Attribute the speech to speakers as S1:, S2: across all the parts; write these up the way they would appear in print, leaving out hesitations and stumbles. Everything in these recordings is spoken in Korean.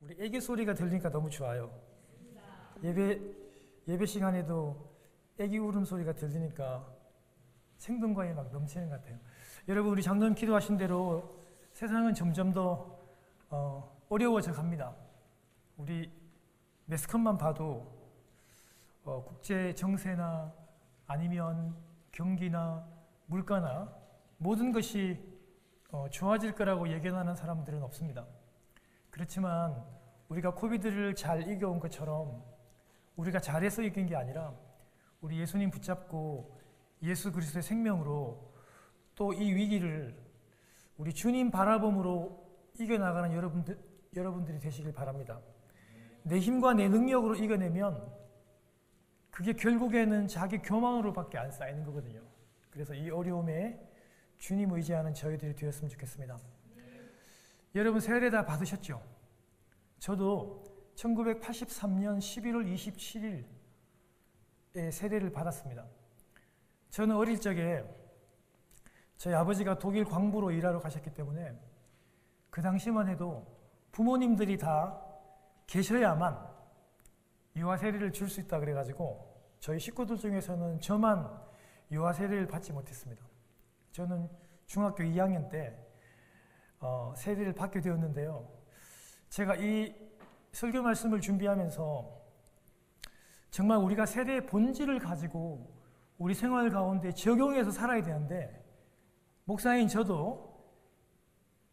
S1: 우리 애기 소리가 들리니까 너무 좋아요. 예배 시간에도 애기 울음소리가 들리니까 생동감이 막 넘치는 것 같아요. 여러분, 우리 장로님 기도하신 대로 세상은 점점 더 어려워져 갑니다. 우리 매스컴만 봐도 국제 정세나 아니면 경기나 물가나 모든 것이 좋아질 거라고 예견하는 사람들은 없습니다. 그렇지만 우리가 코비드를 잘 이겨온 것처럼 우리가 잘해서 이긴 게 아니라 우리 예수님 붙잡고 예수 그리스도의 생명으로 또 이 위기를 우리 주님 바라봄으로 이겨나가는 여러분들이 되시길 바랍니다. 내 힘과 내 능력으로 이겨내면 그게 결국에는 자기 교만으로밖에 안 쌓이는 거거든요. 그래서 이 어려움에 주님 의지하는 저희들이 되었으면 좋겠습니다. 여러분, 세례 다 받으셨죠? 저도 1983년 11월 27일에 세례를 받았습니다. 저는 어릴 적에 저희 아버지가 독일 광부로 일하러 가셨기 때문에 그 당시만 해도 부모님들이 다 계셔야만 유아 세례를 줄 수 있다 그래가지고 저희 식구들 중에서는 저만 유아 세례를 받지 못했습니다. 저는 중학교 2학년 때 세례를 받게 되었는데요. 제가 이 설교 말씀을 준비하면서 정말 우리가 세례의 본질을 가지고 우리 생활 가운데 적용해서 살아야 되는데, 목사인 저도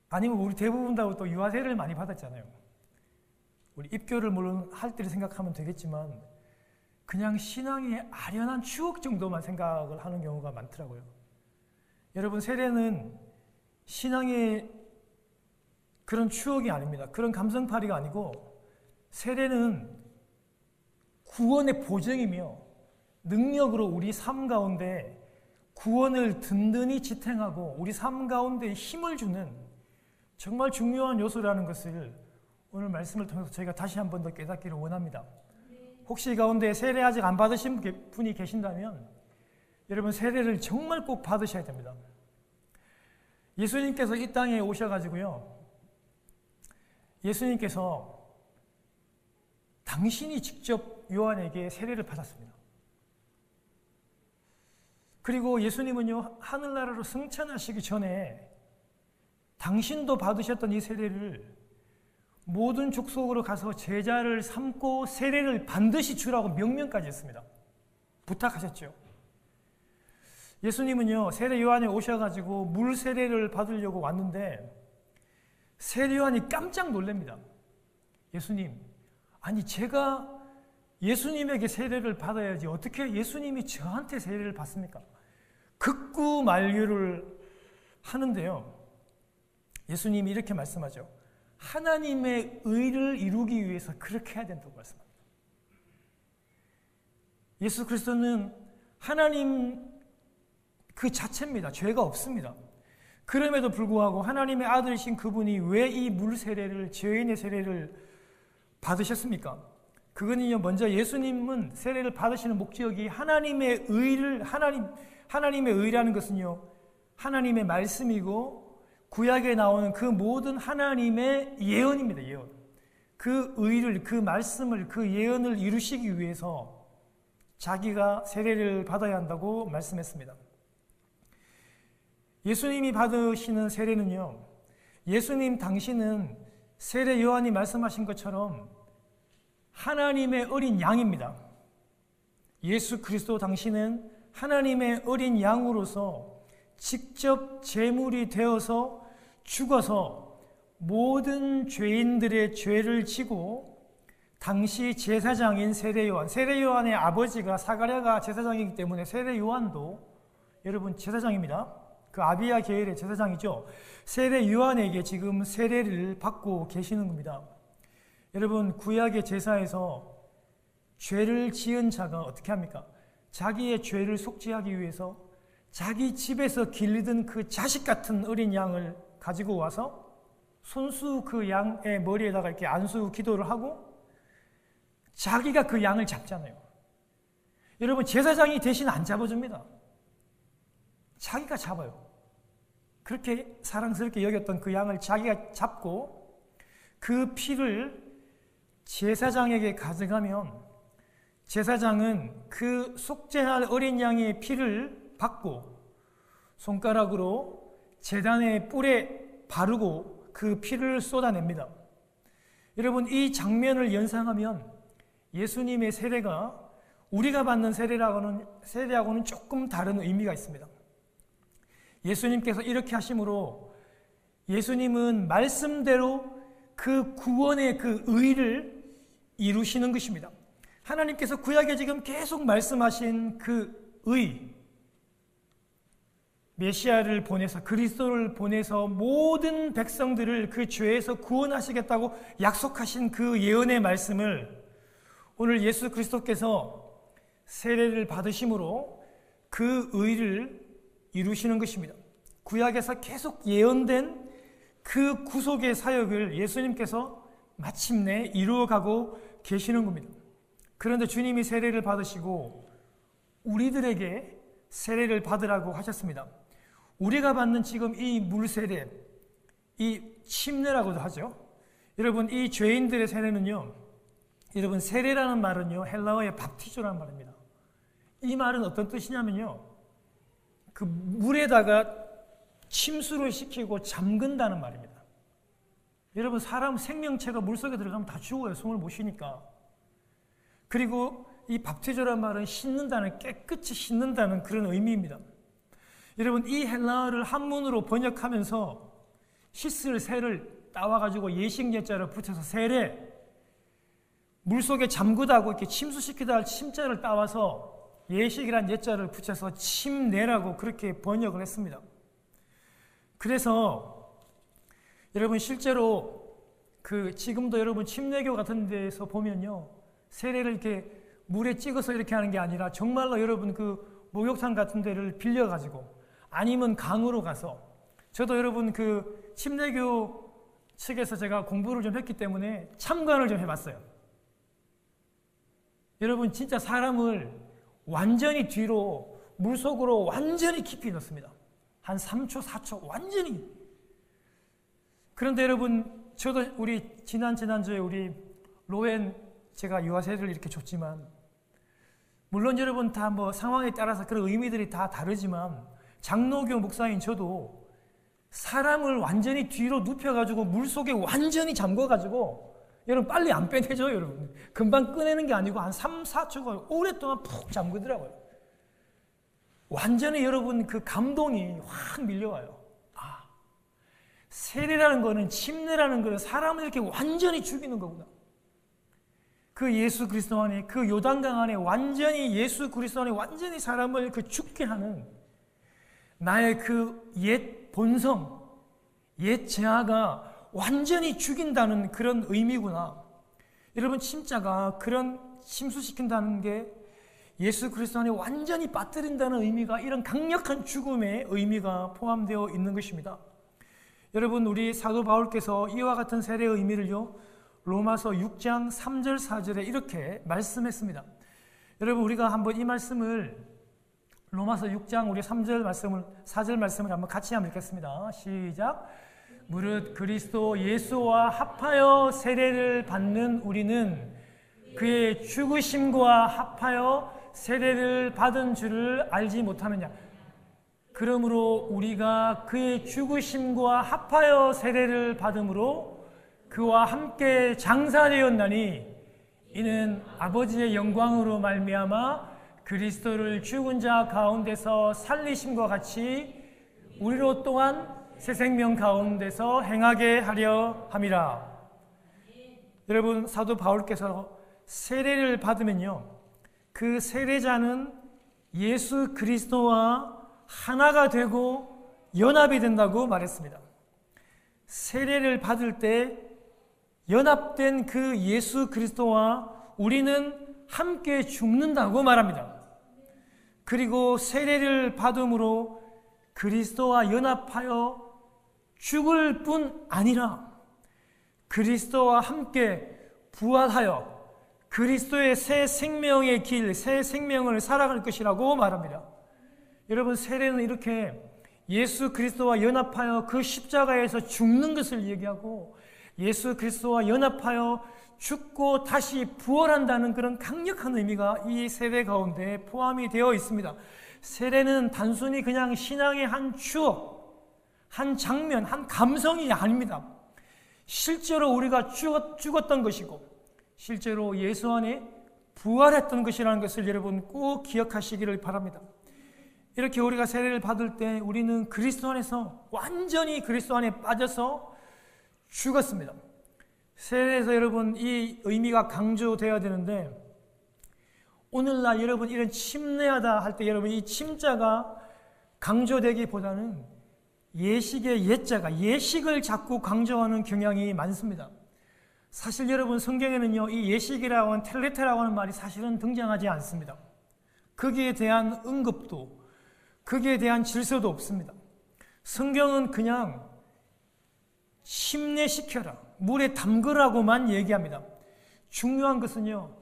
S1: 아니면 우리 대부분 다 또 유아 세례를 많이 받았잖아요. 우리 입교를 물론 할 때를 생각하면 되겠지만 그냥 신앙의 아련한 추억 정도만 생각을 하는 경우가 많더라고요. 여러분, 세례는 신앙의 그런 추억이 아닙니다. 그런 감성팔이가 아니고 세례는 구원의 보증이며 능력으로 우리 삶 가운데 구원을 든든히 지탱하고 우리 삶 가운데 힘을 주는 정말 중요한 요소라는 것을 오늘 말씀을 통해서 저희가 다시 한 번 더 깨닫기를 원합니다. 혹시 가운데 세례 아직 안 받으신 분이 계신다면 여러분, 세례를 정말 꼭 받으셔야 됩니다. 예수님께서 이 땅에 오셔가지고요, 예수님께서 당신이 직접 요한에게 세례를 받았습니다. 그리고 예수님은요, 하늘나라로 승천하시기 전에 당신도 받으셨던 이 세례를 모든 족속으로 가서 제자를 삼고 세례를 반드시 주라고 명령까지 했습니다. 부탁하셨죠. 예수님은요, 세례 요한에 오셔가지고 물 세례를 받으려고 왔는데 세례 요한이 깜짝 놀랍니다. 예수님, 아니 제가 예수님에게 세례를 받아야지 어떻게 예수님이 저한테 세례를 받습니까? 극구 만류를 하는데요, 예수님이 이렇게 말씀하죠. 하나님의 의를 이루기 위해서 그렇게 해야 된다고 말씀합니다. 예수 그리스도는 하나님 그 자체입니다. 죄가 없습니다. 그럼에도 불구하고 하나님의 아들이신 그분이 왜 이 물 세례를, 죄인의 세례를 받으셨습니까? 그거는요, 먼저 예수님은 세례를 받으시는 목적이 하나님의 의를, 하나님의 의라는 것은요, 하나님의 말씀이고 구약에 나오는 그 모든 하나님의 예언입니다. 예언. 그 의를, 그 말씀을, 그 예언을 이루시기 위해서 자기가 세례를 받아야 한다고 말씀했습니다. 예수님이 받으시는 세례는요, 예수님 당신은 세례 요한이 말씀하신 것처럼 하나님의 어린 양입니다. 예수 그리스도 당신은 하나님의 어린 양으로서 직접 제물이 되어서 죽어서 모든 죄인들의 죄를 지고, 당시 제사장인 세례 요한의 아버지가 사가랴가 제사장이기 때문에 세례 요한도 여러분 제사장입니다. 그 아비야 계열의 제사장이죠. 세례 요한에게 지금 세례를 받고 계시는 겁니다. 여러분, 구약의 제사에서 죄를 지은 자가 어떻게 합니까? 자기의 죄를 속죄하기 위해서 자기 집에서 길르던 그 자식 같은 어린 양을 가지고 와서 손수 그 양의 머리에다가 이렇게 안수 기도를 하고 자기가 그 양을 잡잖아요. 여러분, 제사장이 대신 안 잡아줍니다. 자기가 잡아요. 그렇게 사랑스럽게 여겼던 그 양을 자기가 잡고 그 피를 제사장에게 가져가면 제사장은 그 속죄할 어린 양의 피를 받고 손가락으로 제단의 뿔에 바르고 그 피를 쏟아냅니다. 여러분, 이 장면을 연상하면 예수님의 세례가 우리가 받는 세례하고는 조금 다른 의미가 있습니다. 예수님께서 이렇게 하심으로 예수님은 말씀대로 그 구원의 그 의를 이루시는 것입니다. 하나님께서 구약에 지금 계속 말씀하신 그 의, 메시아를 보내서, 그리스도를 보내서 모든 백성들을 그 죄에서 구원하시겠다고 약속하신 그 예언의 말씀을 오늘 예수 그리스도께서 세례를 받으심으로 그 의를 이루시는 것입니다. 구약에서 계속 예언된 그 구속의 사역을 예수님께서 마침내 이루어가고 계시는 겁니다. 그런데 주님이 세례를 받으시고 우리들에게 세례를 받으라고 하셨습니다. 우리가 받는 지금 이 물세례, 이 침례라고도 하죠. 여러분, 이 죄인들의 세례는요, 여러분, 세례라는 말은요, 헬라어의 밥티조라는 말입니다. 이 말은 어떤 뜻이냐면요, 그 물에다가 침수를 시키고 잠근다는 말입니다. 여러분, 사람 생명체가 물속에 들어가면 다 죽어요. 숨을 못 쉬니까. 그리고 이 밥티조라는 말은 씻는다는, 깨끗이 씻는다는 그런 의미입니다. 여러분, 이 헬라어를 한문으로 번역하면서 씻을 새를 따와가지고 예식 예자를 붙여서 세례, 물속에 잠그다고 이렇게 침수시키다 할 침자를 따와서 예식이란 예자를 붙여서 침내라고 그렇게 번역을 했습니다. 그래서 여러분, 실제로 지금도 여러분 침례교 같은 데서 보면요, 세례를 이렇게 물에 찍어서 이렇게 하는 게 아니라 정말로 여러분 그 목욕탕 같은 데를 빌려가지고 아니면 강으로 가서, 저도 여러분 그 침례교 측에서 제가 공부를 좀 했기 때문에 참관을 좀 해봤어요. 여러분, 진짜 사람을 완전히 뒤로 물속으로 완전히 깊이 넣습니다. 한 3초, 4초 완전히. 그런데 여러분, 저도 우리 지난주에 우리 로엔 제가 유아세례를 이렇게 줬지만, 물론 여러분 다 뭐 상황에 따라서 그런 의미들이 다 다르지만, 장로교 목사인 저도 사람을 완전히 뒤로 눕혀가지고 물속에 완전히 잠궈가지고, 여러분 빨리 안 빼내죠. 여러분 금방 꺼내는 게 아니고 한 3, 4초가 오랫동안 푹 잠그더라고요. 완전히 여러분 그 감동이 확 밀려와요. 아, 세례라는 거는, 침례라는 거는 사람을 이렇게 완전히 죽이는 거구나. 그 예수 그리스도 안에, 그 요단강 안에 완전히, 예수 그리스도 안에 완전히 사람을 그 죽게 하는 나의 그 옛 본성, 옛 재아가 완전히 죽인다는 그런 의미구나. 여러분, 침자가 그런 침수시킨다는 게 예수 그리스도 안에 완전히 빠뜨린다는 의미가, 이런 강력한 죽음의 의미가 포함되어 있는 것입니다. 여러분, 우리 사도 바울께서 이와 같은 세례의 의미를요, 로마서 6장 3절 4절에 이렇게 말씀했습니다. 여러분, 우리가 한번 이 말씀을, 로마서 6장 우리 3절 말씀을, 4절 말씀을 한번 같이 한번 읽겠습니다. 시작. 무릇 그리스도 예수와 합하여 세례를 받는 우리는 그의 죽으심과 합하여 세례를 받은 줄을 알지 못하느냐. 그러므로 우리가 그의 죽으심과 합하여 세례를 받음으로 그와 함께 장사되었나니, 이는 아버지의 영광으로 말미암아 그리스도를 죽은 자 가운데서 살리심과 같이 우리로 또한 새 생명 가운데서 행하게 하려 함이라. 여러분, 사도 바울께서 세례를 받으면요, 그 세례자는 예수 그리스도와 하나가 되고 연합이 된다고 말했습니다. 세례를 받을 때 연합된 그 예수 그리스도와 우리는 함께 죽는다고 말합니다. 그리고 세례를 받음으로 그리스도와 연합하여 죽을 뿐 아니라 그리스도와 함께 부활하여 그리스도의 새 생명의 길, 새 생명을 살아갈 것이라고 말합니다. 여러분, 세례는 이렇게 예수 그리스도와 연합하여 그 십자가에서 죽는 것을 얘기하고, 예수 그리스도와 연합하여 죽고 다시 부활한다는 그런 강력한 의미가 이 세례 가운데 포함이 되어 있습니다. 세례는 단순히 그냥 신앙의 한 추억, 한 장면, 한 감성이 아닙니다. 실제로 우리가 죽었던 것이고 실제로 예수 안에 부활했던 것이라는 것을 여러분 꼭 기억하시기를 바랍니다. 이렇게 우리가 세례를 받을 때 우리는 그리스도 안에서 완전히 그리스도 안에 빠져서 죽었습니다. 세례에서 여러분 이 의미가 강조되어야 되는데 오늘날 여러분 이런 침례하다 할 때 여러분 이 침자가 강조되기보다는 예식의 예자가 예식을 자꾸 강조하는 경향이 많습니다. 사실 여러분 성경에는요 이 예식이라고 하는 텔레테라고 하는 말이 사실은 등장하지 않습니다. 거기에 대한 언급도 거기에 대한 질서도 없습니다. 성경은 그냥 침례시켜라, 물에 담그라고만 얘기합니다. 중요한 것은요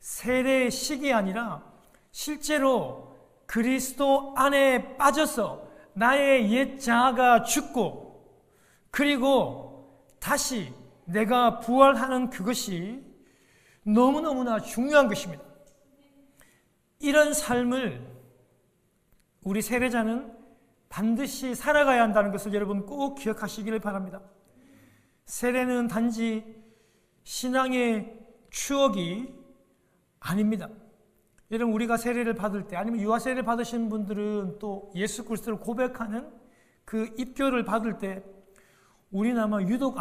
S1: 세례의 식이 아니라 실제로 그리스도 안에 빠져서 나의 옛 자아가 죽고 그리고 다시 내가 부활하는 그것이 너무너무나 중요한 것입니다. 이런 삶을 우리 세례자는 반드시 살아가야 한다는 것을 여러분 꼭 기억하시기를 바랍니다. 세례는 단지 신앙의 추억이 아닙니다. 여러분 우리가 세례를 받을 때 아니면 유아 세례를 받으신 분들은 또 예수 그리스도를 고백하는 그 입교를 받을 때 우리는 아마 유독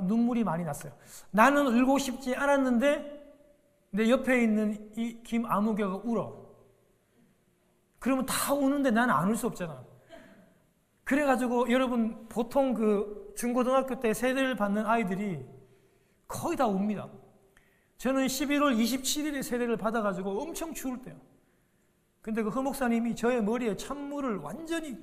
S1: 눈물이 많이 났어요. 나는 울고 싶지 않았는데 내 옆에 있는 이 김아무개가 울어. 그러면 다 우는데 나는 안 울 수 없잖아. 그래가지고 여러분 보통 그 중고등학교 때 세례를 받는 아이들이 거의 다 웁니다. 저는 11월 27일에 세례를 받아가지고 엄청 추울 때요. 근데 그 허목사님이 저의 머리에 찬물을 완전히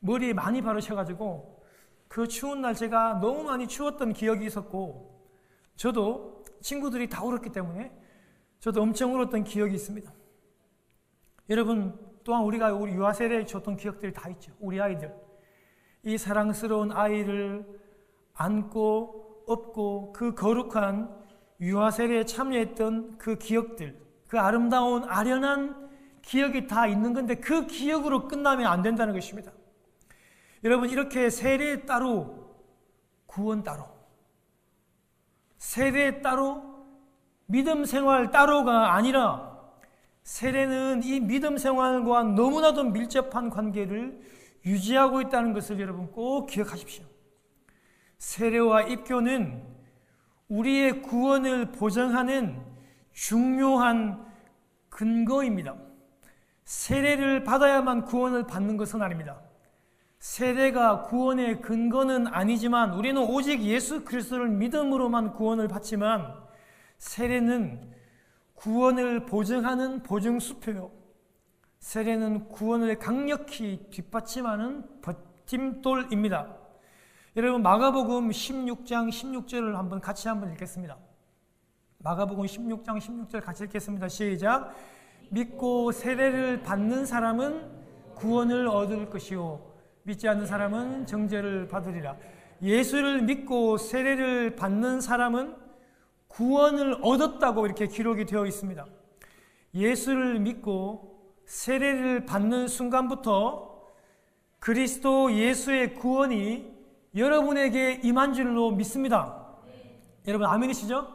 S1: 머리에 많이 바르셔가지고 그 추운 날 제가 너무 많이 추웠던 기억이 있었고 저도 친구들이 다 울었기 때문에 저도 엄청 울었던 기억이 있습니다. 여러분 또한 우리 유아세례에 줬던 기억들이 다 있죠. 우리 아이들 이 사랑스러운 아이를 안고 업고 그 거룩한 유아세례에 참여했던 그 기억들, 그 아름다운 아련한 기억이 다 있는 건데 그 기억으로 끝나면 안 된다는 것입니다. 여러분 이렇게 세례 따로 구원 따로 세례 따로 믿음 생활 따로가 아니라 세례는 이 믿음 생활과 너무나도 밀접한 관계를 유지하고 있다는 것을 여러분 꼭 기억하십시오. 세례와 입교는 우리의 구원을 보장하는 중요한 근거입니다. 세례를 받아야만 구원을 받는 것은 아닙니다. 세례가 구원의 근거는 아니지만 우리는 오직 예수 그리스도를 믿음으로만 구원을 받지만 세례는 구원을 보증하는 보증수표요. 세례는 구원을 강력히 뒷받침하는 버팀돌입니다. 여러분 마가복음 16장 16절을 한번 같이 읽겠습니다. 마가복음 16장 16절 같이 읽겠습니다. 시작. 믿고 세례를 받는 사람은 구원을 얻을 것이요 믿지 않는 사람은 정죄를 받으리라. 예수를 믿고 세례를 받는 사람은 구원을 얻었다고 이렇게 기록이 되어 있습니다. 예수를 믿고 세례를 받는 순간부터 그리스도 예수의 구원이 여러분에게 임한 줄로 믿습니다. 여러분 아멘이시죠?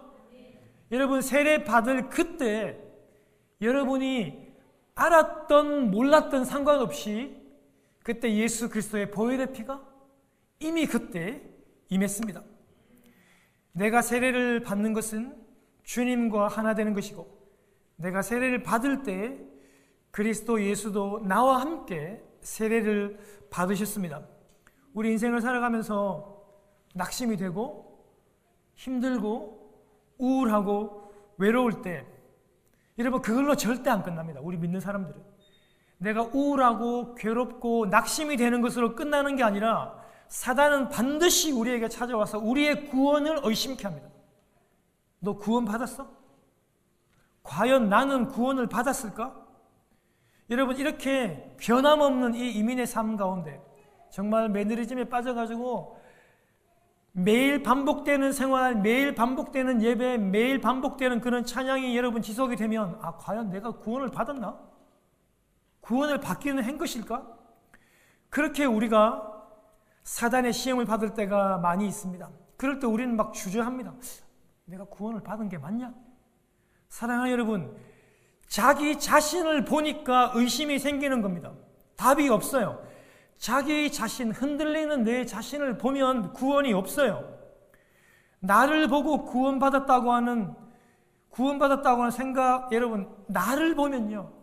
S1: 여러분 세례 받을 그때 여러분이 알았던 몰랐던 상관없이 그때 예수 그리스도의 보혈의 피가 이미 그때 임했습니다. 내가 세례를 받는 것은 주님과 하나 되는 것이고 내가 세례를 받을 때 그리스도 예수도 나와 함께 세례를 받으셨습니다. 우리 인생을 살아가면서 낙심이 되고 힘들고 우울하고 외로울 때 여러분 그걸로 절대 안 끝납니다. 우리 믿는 사람들은 내가 우울하고 괴롭고 낙심이 되는 것으로 끝나는 게 아니라 사단은 반드시 우리에게 찾아와서 우리의 구원을 의심케 합니다. 너 구원 받았어? 과연 나는 구원을 받았을까? 여러분 이렇게 변함없는 이 이민의 삶 가운데 정말 매너리즘에 빠져가지고 매일 반복되는 생활, 매일 반복되는 예배, 매일 반복되는 그런 찬양이 여러분 지속이 되면 과연 내가 구원을 받았나? 구원을 받기는 한 것일까? 그렇게 우리가 사단의 시험을 받을 때가 많이 있습니다. 그럴 때 우리는 막 주저합니다. 내가 구원을 받은 게 맞냐? 사랑하는 여러분, 자기 자신을 보니까 의심이 생기는 겁니다. 답이 없어요. 자기 자신, 흔들리는 내 자신을 보면 구원이 없어요. 나를 보고 구원받았다고 하는 생각, 여러분, 나를 보면요,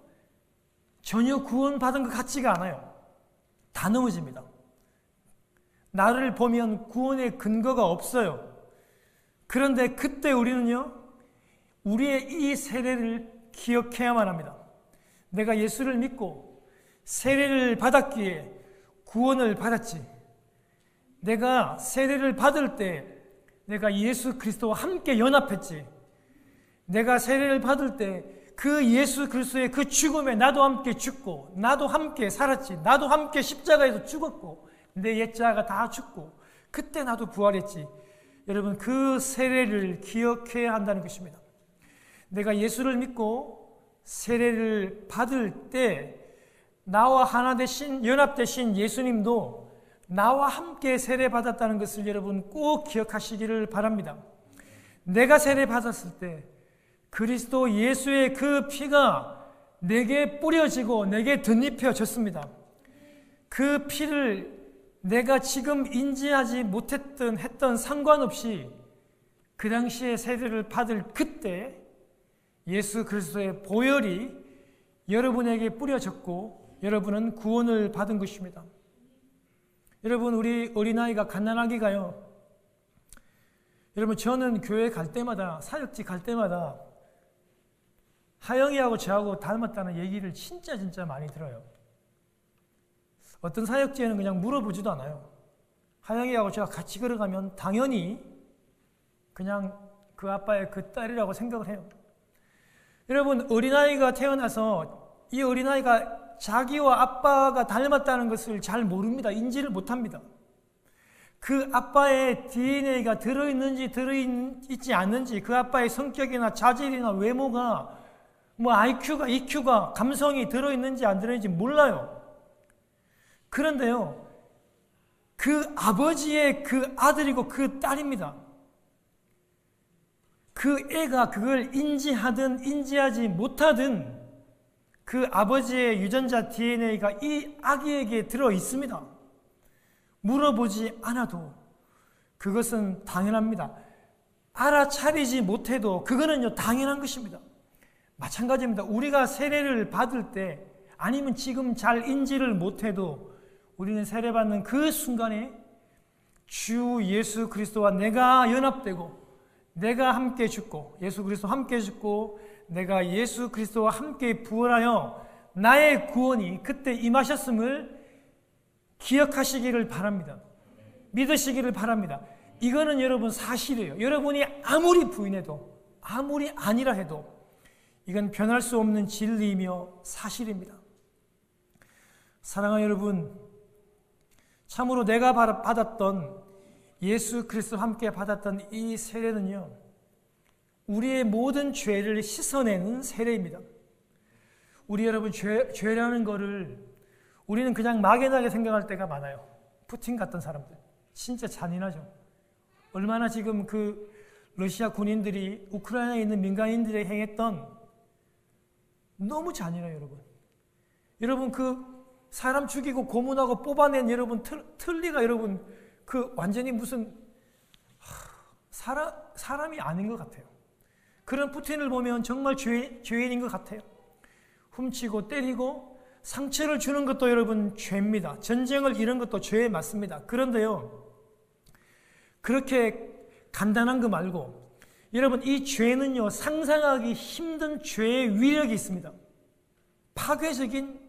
S1: 전혀 구원받은 것 같지가 않아요. 다 넘어집니다. 나를 보면 구원의 근거가 없어요. 그런데 그때 우리는요, 우리의 이 세례를 기억해야만 합니다. 내가 예수를 믿고 세례를 받았기에 구원을 받았지. 내가 세례를 받을 때 내가 예수 그리스도와 함께 연합했지. 내가 세례를 받을 때 그 예수 그리스도의 그 죽음에 나도 함께 죽고 나도 함께 살았지. 나도 함께 십자가에서 죽었고 내 옛자가 다 죽고 그때 나도 부활했지. 여러분, 그 세례를 기억해야 한다는 것입니다. 내가 예수를 믿고 세례를 받을 때 나와 하나 되신, 연합되신 예수님도 나와 함께 세례 받았다는 것을 여러분 꼭 기억하시기를 바랍니다. 내가 세례 받았을 때 그리스도 예수의 그 피가 내게 뿌려지고 내게 덧입혀졌습니다. 그 피를 내가 지금 인지하지 못했던 했던 상관없이 그 당시에 세례를 받을 그때 예수 그리스도의 보혈이 여러분에게 뿌려졌고 여러분은 구원을 받은 것입니다. 여러분, 우리 어린아이가 갓난아기가요, 여러분, 저는 교회 갈 때마다, 사역지 갈 때마다 하영이하고 저하고 닮았다는 얘기를 진짜 많이 들어요. 어떤 사역지에는 그냥 물어보지도 않아요. 하영이하고 제가 같이 걸어가면 당연히 그냥 그 아빠의 그 딸이라고 생각을 해요. 여러분, 어린아이가 태어나서 이 어린아이가 자기와 아빠가 닮았다는 것을 잘 모릅니다. 인지를 못합니다. 그 아빠의 DNA가 들어있는지 들어있지 않는지, 그 아빠의 성격이나 자질이나 외모가 IQ가, EQ가, 감성이 들어있는지 안 들어있는지 몰라요. 그런데요, 그 아버지의 그 아들이고 그 딸입니다. 그 애가 그걸 인지하든 인지하지 못하든 그 아버지의 유전자 DNA가 이 아기에게 들어 있습니다. 물어보지 않아도 그것은 당연합니다. 알아차리지 못해도 그거는요, 당연한 것입니다. 마찬가지입니다. 우리가 세례를 받을 때 아니면 지금 잘 인지를 못해도 우리는 세례받는 그 순간에 주 예수 그리스도와 내가 연합되고 내가 함께 죽고 예수 그리스도와 함께 죽고 내가 예수 그리스도와 함께 부활하여 나의 구원이 그때 임하셨음을 기억하시기를 바랍니다. 믿으시기를 바랍니다. 이거는 여러분 사실이에요. 여러분이 아무리 부인해도 아무리 아니라 해도 이건 변할 수 없는 진리이며 사실입니다. 사랑하는 여러분, 참으로 내가 받았던 예수 그리스도와 함께 받았던 이 세례는요, 우리의 모든 죄를 씻어내는 세례입니다. 우리 여러분, 죄라는 거를 우리는 그냥 막연하게 생각할 때가 많아요. 푸틴 같은 사람들 진짜 잔인하죠. 얼마나 지금 그 러시아 군인들이 우크라이나에 있는 민간인들에게 행했던, 너무 잔인해요. 여러분 그 사람 죽이고 고문하고 뽑아낸 여러분 틀리가 여러분 그 완전히 무슨 사람이 아닌 것 같아요. 그런 푸틴을 보면 정말 죄인인 것 같아요. 훔치고 때리고 상처를 주는 것도 여러분 죄입니다. 전쟁을 이런 것도 죄에 맞습니다. 그런데요, 그렇게 간단한 거 말고 여러분, 이 죄는요, 상상하기 힘든 죄의 위력이 있습니다. 파괴적인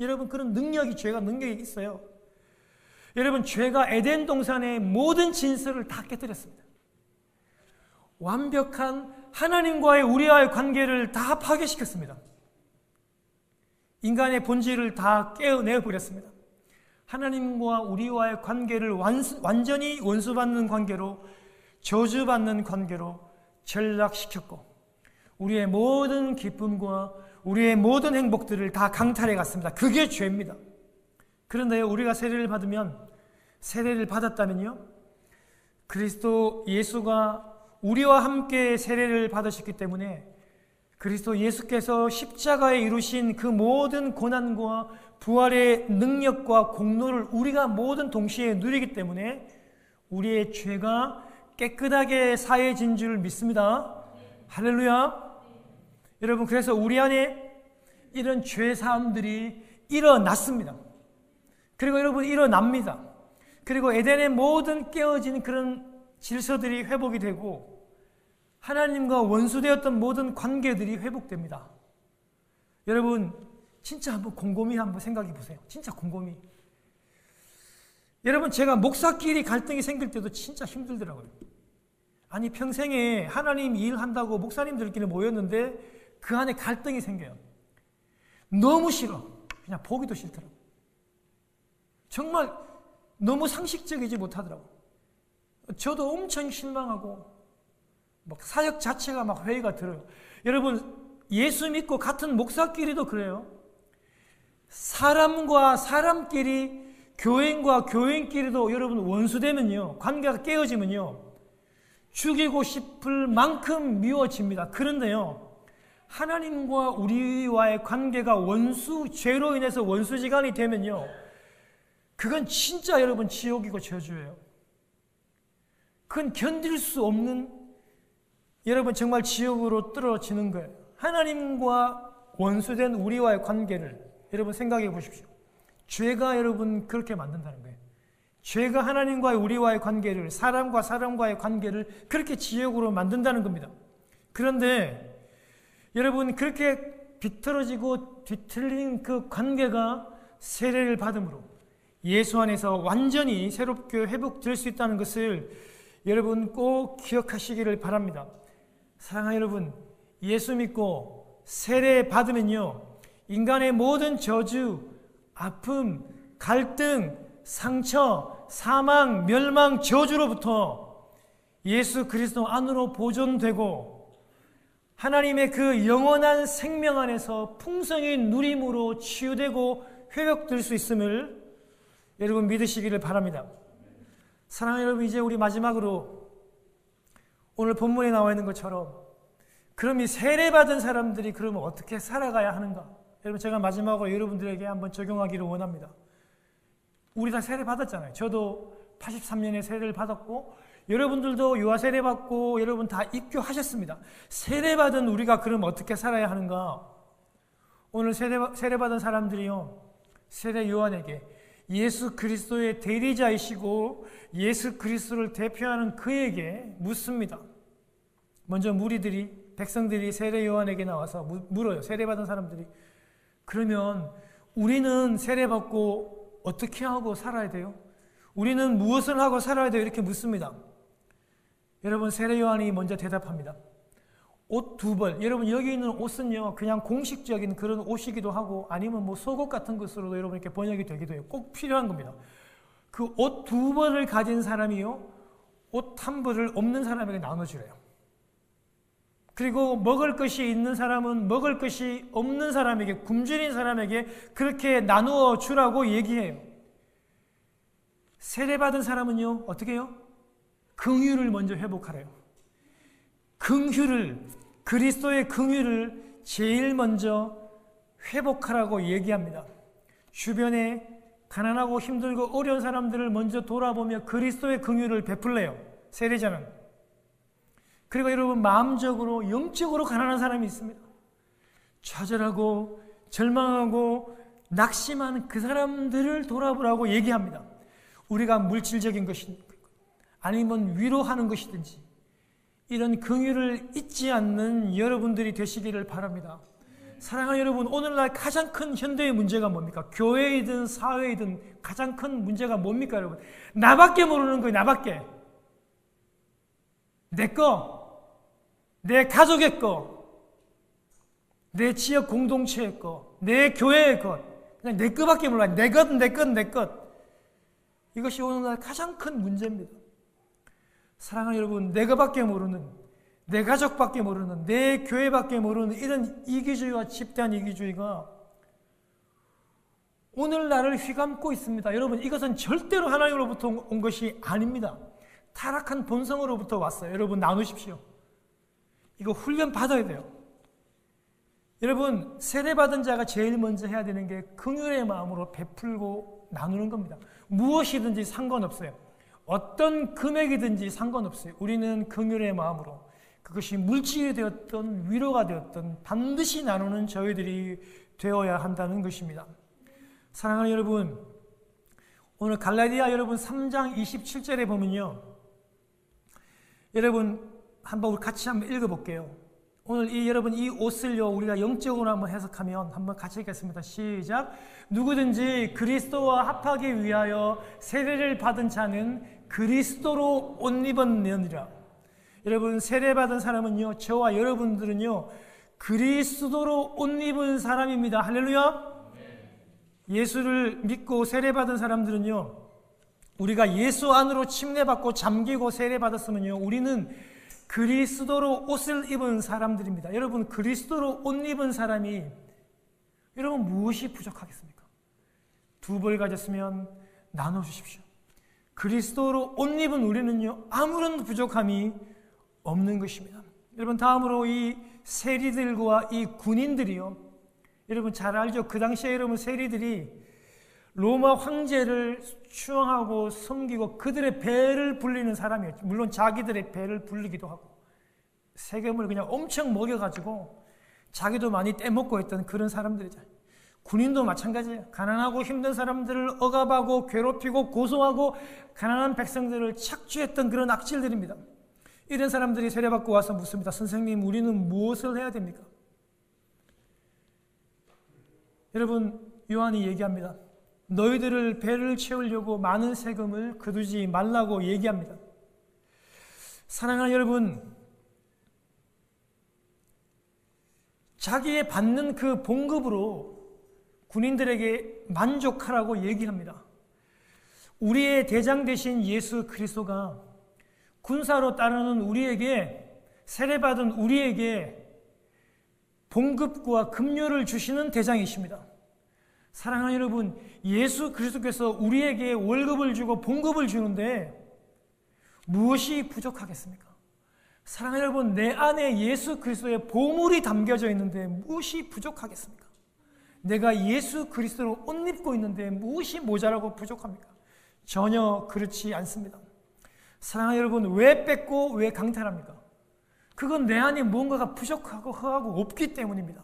S1: 여러분 그런 죄가 능력이 있어요. 여러분, 죄가 에덴 동산의 모든 진설을 다 깨뜨렸습니다. 완벽한 하나님과의 우리와의 관계를 다 파괴시켰습니다. 인간의 본질을 다 깨어내어 버렸습니다. 하나님과 우리와의 관계를 완전히 원수받는 관계로, 저주받는 관계로 전락시켰고 우리의 모든 기쁨과 우리의 모든 행복들을 다 강탈해 갔습니다. 그게 죄입니다. 그런데 우리가 세례를 받았다면요, 그리스도 예수가 우리와 함께 세례를 받으셨기 때문에 그리스도 예수께서 십자가에 이루신 그 모든 고난과 부활의 능력과 공로를 우리가 모든 동시에 누리기 때문에 우리의 죄가 깨끗하게 사해진 줄 믿습니다. 할렐루야. 여러분, 그래서 우리 안에 이런 죄사함들이 일어났습니다. 그리고 여러분, 일어납니다. 그리고 에덴의 모든 깨어진 그런 질서들이 회복이 되고 하나님과 원수되었던 모든 관계들이 회복됩니다. 여러분, 진짜 한번 곰곰이 한번 생각해 보세요. 진짜 곰곰이. 여러분, 제가 목사끼리 갈등이 생길 때도 진짜 힘들더라고요. 아니, 평생에 하나님 일한다고 목사님들끼리 모였는데 그 안에 갈등이 생겨요. 너무 싫어. 그냥 보기도 싫더라고요. 정말 너무 상식적이지 못하더라고요. 저도 엄청 실망하고 막 사역 자체가 막 회의가 들어요. 여러분, 예수 믿고 같은 목사끼리도 그래요. 사람과 사람끼리, 교인과 교인끼리도 여러분 원수되면요, 관계가 깨어지면요, 죽이고 싶을 만큼 미워집니다. 그런데요, 하나님과 우리와의 관계가 죄로 인해서 원수지간이 되면요, 그건 진짜 여러분 지옥이고 저주예요. 그건 견딜 수 없는, 여러분 정말 지옥으로 떨어지는 거예요. 하나님과 원수된 우리와의 관계를 여러분 생각해 보십시오. 죄가 여러분 그렇게 만든다는 거예요. 죄가 하나님과 우리와의 관계를, 사람과 사람과의 관계를 그렇게 지옥으로 만든다는 겁니다. 그런데 여러분, 그렇게 비틀어지고 뒤틀린 그 관계가 세례를 받음으로 예수 안에서 완전히 새롭게 회복될 수 있다는 것을 여러분 꼭 기억하시기를 바랍니다. 사랑하는 여러분, 예수 믿고 세례 받으면요, 인간의 모든 저주, 아픔, 갈등, 상처, 사망, 멸망, 저주로부터 예수 그리스도 안으로 보존되고 하나님의 그 영원한 생명 안에서 풍성히 누림으로 치유되고 회복될 수 있음을 여러분 믿으시기를 바랍니다. 사랑하는 여러분, 이제 우리 마지막으로 오늘 본문에 나와 있는 것처럼 그럼 이 세례받은 사람들이 그러면 어떻게 살아가야 하는가? 여러분, 제가 마지막으로 여러분들에게 한번 적용하기를 원합니다. 우리 다 세례 받았잖아요. 저도 83년에 세례를 받았고 여러분들도 유아 세례 받고 여러분 다 입교하셨습니다. 세례 받은 우리가 그럼 어떻게 살아야 하는가? 오늘 세례 받은 사람들이요, 세례 요한에게 예수 그리스도의 대리자이시고 예수 그리스도를 대표하는 그에게 묻습니다. 먼저 무리들이, 백성들이 세례 요한에게 나와서 물어요. 세례 받은 사람들이. 그러면 우리는 세례 받고 어떻게 하고 살아야 돼요? 우리는 무엇을 하고 살아야 돼요? 이렇게 묻습니다. 여러분, 세례 요한이 먼저 대답합니다. 옷 2벌. 여러분, 여기 있는 옷은요, 그냥 공식적인 그런 옷이기도 하고 아니면 뭐 속옷 같은 것으로도 여러분 이렇게 번역이 되기도 해요. 꼭 필요한 겁니다. 그 옷 2벌을 가진 사람이요, 옷 1벌을 없는 사람에게 나눠주래요. 그리고 먹을 것이 있는 사람은 먹을 것이 없는 사람에게, 굶주린 사람에게 그렇게 나누어 주라고 얘기해요. 세례받은 사람은요, 어떻게 해요? 긍휼을 먼저 회복하래요. 긍휼을, 그리스도의 긍휼을 제일 먼저 회복하라고 얘기합니다. 주변에 가난하고 힘들고 어려운 사람들을 먼저 돌아보며 그리스도의 긍휼을 베풀래요, 세례자는. 그리고 여러분, 마음적으로, 영적으로 가난한 사람이 있습니다. 좌절하고 절망하고 낙심한 그 사람들을 돌아보라고 얘기합니다. 우리가 물질적인 것이 아니면 위로하는 것이든지 이런 긍휼을 잊지 않는 여러분들이 되시기를 바랍니다. 사랑하는 여러분, 오늘날 가장 큰 현대의 문제가 뭡니까? 교회이든 사회이든 가장 큰 문제가 뭡니까, 여러분? 나밖에 모르는 거예요, 나밖에. 내 거, 내 가족의 거, 내 지역 공동체의 거, 내 교회의 것, 그냥 내 거밖에 몰라요. 내 것, 내 것, 내 것. 이것이 오늘날 가장 큰 문제입니다. 사랑하는 여러분, 내가밖에 모르는, 내 가족밖에 모르는, 내 교회밖에 모르는 이런 이기주의와 집단 이기주의가 오늘 나를 휘감고 있습니다. 여러분, 이것은 절대로 하나님으로부터 온 것이 아닙니다. 타락한 본성으로부터 왔어요. 여러분, 나누십시오. 이거 훈련 받아야 돼요. 여러분, 세례받은 자가 제일 먼저 해야 되는 게 긍휼의 마음으로 베풀고 나누는 겁니다. 무엇이든지 상관없어요. 어떤 금액이든지 상관없어요. 우리는 긍휼의 마음으로, 그것이 물질이 되었던 위로가 되었던 반드시 나누는 저희들이 되어야 한다는 것입니다. 사랑하는 여러분, 오늘 갈라디아 여러분 3장 27절에 보면요, 여러분 한번 우리 같이 한번 읽어볼게요. 오늘 여러분 이 옷을요 우리가 영적으로 한번 해석하면 한번 같이 읽겠습니다. 시작. 누구든지 그리스도와 합하기 위하여 세례를 받은 자는 그리스도로 옷 입었느니라. 여러분, 세례받은 사람은요, 저와 여러분들은요 그리스도로 옷 입은 사람입니다. 할렐루야. 예수를 믿고 세례받은 사람들은요, 우리가 예수 안으로 침례받고 잠기고 세례받았으면요, 우리는 그리스도로 옷을 입은 사람들입니다. 여러분, 그리스도로 옷 입은 사람이 여러분 무엇이 부족하겠습니까? 두 벌 가졌으면 나눠주십시오. 그리스도로 옷 입은 우리는요 아무런 부족함이 없는 것입니다. 여러분, 다음으로 이 세리들과 이 군인들이요, 여러분 잘 알죠? 그 당시에 여러분 세리들이 로마 황제를 추앙하고 섬기고 그들의 배를 불리는 사람이었죠. 물론 자기들의 배를 불리기도 하고 세금을 그냥 엄청 먹여가지고 자기도 많이 떼먹고 했던 그런 사람들이죠. 군인도 마찬가지예요. 가난하고 힘든 사람들을 억압하고 괴롭히고 고소하고 가난한 백성들을 착취했던 그런 악질들입니다. 이런 사람들이 세례받고 와서 묻습니다. 선생님, 우리는 무엇을 해야 됩니까? 여러분, 요한이 얘기합니다. 너희들을 배를 채우려고 많은 세금을 거두지 말라고 얘기합니다. 사랑하는 여러분, 자기의 받는 그 봉급으로 군인들에게 만족하라고 얘기합니다. 우리의 대장 되신 예수 그리스도가 군사로 따르는 우리에게, 세례받은 우리에게 봉급과 급료를 주시는 대장이십니다. 사랑하는 여러분, 예수 그리스도께서 우리에게 월급을 주고 봉급을 주는데 무엇이 부족하겠습니까? 사랑하는 여러분, 내 안에 예수 그리스도의 보물이 담겨져 있는데 무엇이 부족하겠습니까? 내가 예수 그리스도로 옷 입고 있는데 무엇이 모자라고 부족합니까? 전혀 그렇지 않습니다. 사랑하는 여러분, 왜 뺏고 왜 강탈합니까? 그건 내 안에 뭔가가 부족하고 허하고 없기 때문입니다.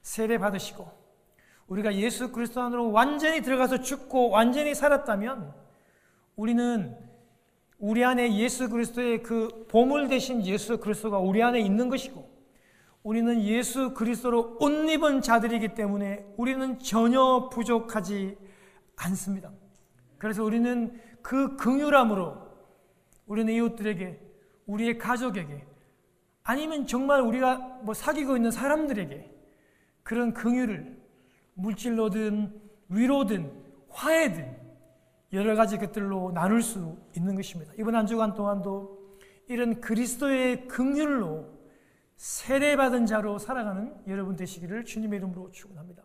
S1: 세례 받으시고 우리가 예수 그리스도 안으로 완전히 들어가서 죽고 완전히 살았다면 우리는 우리 안에 예수 그리스도의 그 보물 되신 예수 그리스도가 우리 안에 있는 것이고, 우리는 예수 그리스도로 옷 입은 자들이기 때문에 우리는 전혀 부족하지 않습니다. 그래서 우리는 그 긍휼함으로 우리는 이웃들에게, 우리의 가족에게, 아니면 정말 우리가 뭐 사귀고 있는 사람들에게 그런 긍휼을 물질로든 위로든 화해든 여러 가지 것들로 나눌 수 있는 것입니다. 이번 한 주간 동안도 이런 그리스도의 긍휼로 세례받은 자로 살아가는 여러분 되시기를 주님의 이름으로 축원합니다.